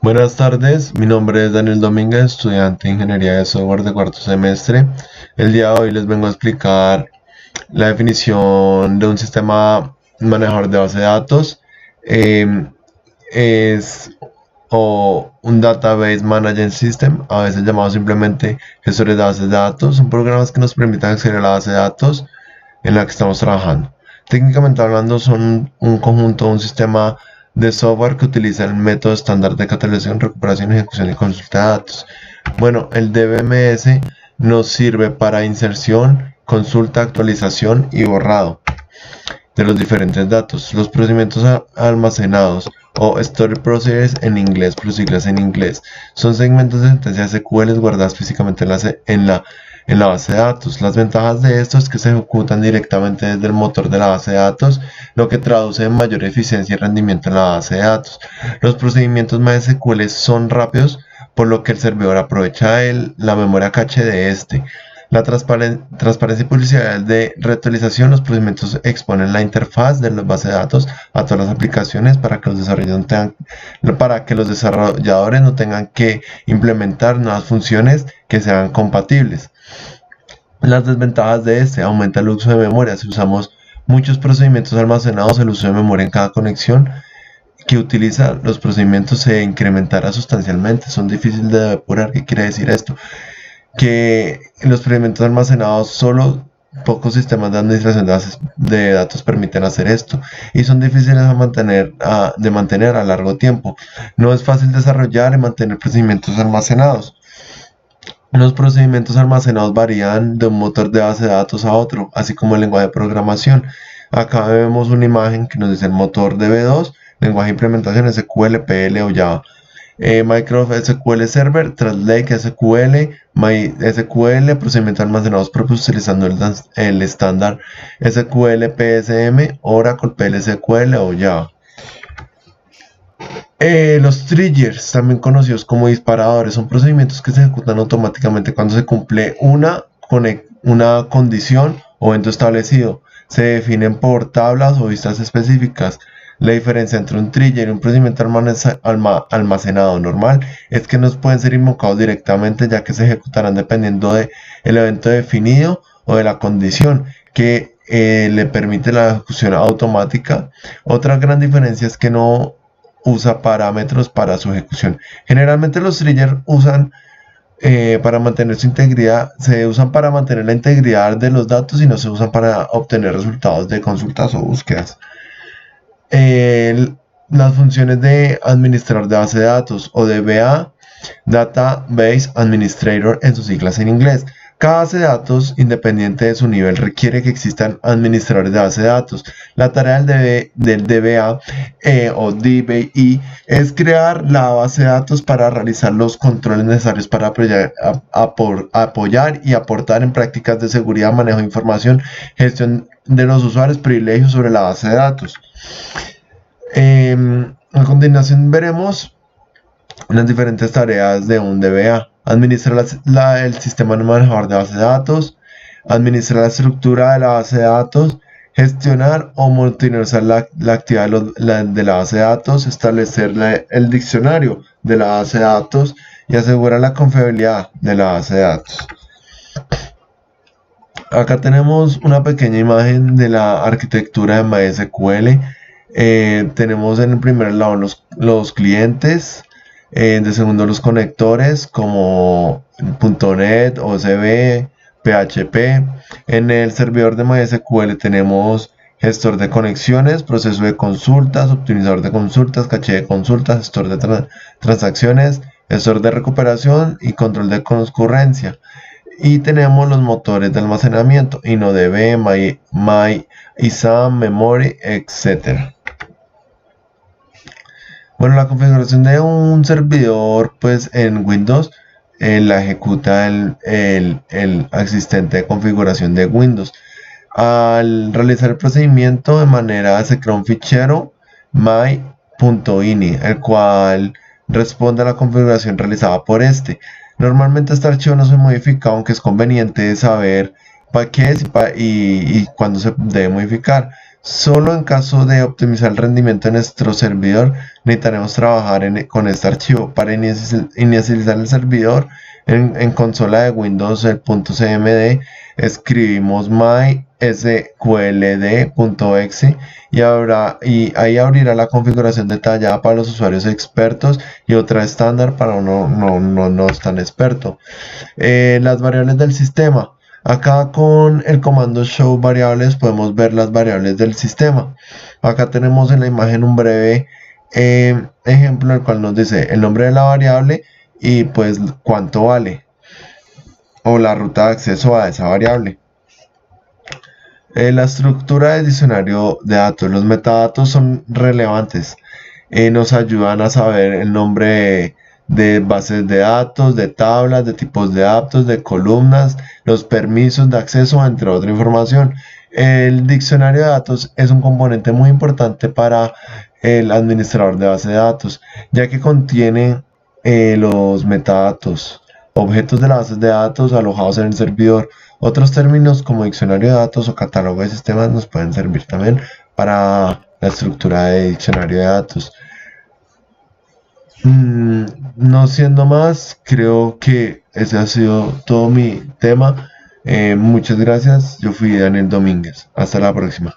Buenas tardes, mi nombre es Daniel Domínguez, estudiante de Ingeniería de Software de cuarto semestre. El día de hoy les vengo a explicar la definición de un sistema manejador de base de datos. Eh, es un Database Management System, a veces llamado simplemente gestores de bases de datos. Son programas que nos permiten acceder a la base de datos en la que estamos trabajando. Técnicamente hablando, son un conjunto, un sistema de software que utiliza el método estándar de catalogación, recuperación, ejecución y consulta de datos. Bueno, el DBMS nos sirve para inserción, consulta, actualización y borrado de los diferentes datos. Los procedimientos almacenados o Stored Procedures en inglés, por siglas en inglés, son segmentos de sentencias SQL guardadas físicamente en la base de datos. Las ventajas de esto es que se ejecutan directamente desde el motor de la base de datos, lo que traduce en mayor eficiencia y rendimiento en la base de datos. Los procedimientos MySQL son rápidos, por lo que el servidor aprovecha la memoria caché de este. La transparencia y publicidad de reutilización. Los procedimientos exponen la interfaz de la base de datos a todas las aplicaciones para que los desarrolladores no tengan que implementar nuevas funciones que sean compatibles. Las desventajas de este: aumenta el uso de memoria. Si usamos muchos procedimientos almacenados, el uso de memoria en cada conexión que utiliza los procedimientos se incrementará sustancialmente. Son difíciles de depurar. ¿Qué quiere decir esto? Que los procedimientos almacenados, solo pocos sistemas de administración de datos permiten hacer esto y son difíciles de mantener a largo tiempo. No es fácil desarrollar y mantener procedimientos almacenados. Los procedimientos almacenados varían de un motor de base de datos a otro, así como el lenguaje de programación. Acá vemos una imagen que nos dice el motor DB2, lenguaje de implementación SQL, PL o Java. Microsoft SQL Server, Translate SQL, MySQL, procedimientos almacenados propios utilizando el estándar SQL PSM, Oracle PLSQL o Java. Los triggers, también conocidos como disparadores, son procedimientos que se ejecutan automáticamente cuando se cumple una condición o evento establecido. Se definen por tablas o vistas específicas. La diferencia entre un trigger y un procedimiento almacenado normal es que no pueden ser invocados directamente, ya que se ejecutarán dependiendo del evento definido o de la condición que le permite la ejecución automática. Otra gran diferencia es que no usa parámetros para su ejecución. Generalmente los triggers para mantener su integridad, se usan para mantener la integridad de los datos y no se usan para obtener resultados de consultas o búsquedas. Las funciones de administrador de base de datos o DBA, Database Administrator en sus siglas en inglés. Cada base de datos, independiente de su nivel, requiere que existan administradores de base de datos. La tarea del DBA o DBI es crear la base de datos para realizar los controles necesarios para apoyar y aportar en prácticas de seguridad, manejo de información, gestión de los usuarios, privilegios sobre la base de datos. A continuación veremos las diferentes tareas de un DBA. Administrar el sistema manejador de base de datos, administrar la estructura de la base de datos, gestionar o monitorizar la actividad de la base de datos, establecer el diccionario de la base de datos y asegurar la confiabilidad de la base de datos. Acá tenemos una pequeña imagen de la arquitectura de MySQL. Tenemos en el primer lado los clientes, de segundo los conectores como .NET, OCB, PHP. En el servidor de MySQL tenemos gestor de conexiones, proceso de consultas, optimizador de consultas, caché de consultas, gestor de transacciones, gestor de recuperación y control de concurrencia. Y tenemos los motores de almacenamiento, InnoDB, ISAM, Memory, etc. Bueno, la configuración de un servidor, pues en Windows la ejecuta el asistente de configuración de Windows. Al realizar el procedimiento de manera, se crea un fichero my.ini, el cual responde a la configuración realizada por este. Normalmente este archivo no se modifica, aunque es conveniente saber para qué es y cuándo se debe modificar. Solo en caso de optimizar el rendimiento de nuestro servidor, necesitaremos trabajar con este archivo. Para inicializar el servidor en consola de Windows, el .cmd, escribimos mysqld.exe y ahí abrirá la configuración detallada para los usuarios expertos y otra estándar para uno no tan experto. Las variables del sistema. Acá con el comando show variables podemos ver las variables del sistema. Acá tenemos en la imagen un breve ejemplo en el cual nos dice el nombre de la variable y pues cuánto vale o la ruta de acceso a esa variable. La estructura de diccionario de datos. Los metadatos son relevantes. Nos ayudan a saber el nombre de bases de datos, de tablas, de tipos de datos, de columnas, los permisos de acceso, entre otra información. El diccionario de datos es un componente muy importante para el administrador de base de datos, ya que contiene los metadatos, objetos de las bases de datos alojados en el servidor. Otros términos como diccionario de datos o catálogo de sistemas nos pueden servir también para la estructura de diccionario de datos. No siendo más, creo que ese ha sido todo mi tema. Muchas gracias. Yo fui Daniel Domínguez. Hasta la próxima.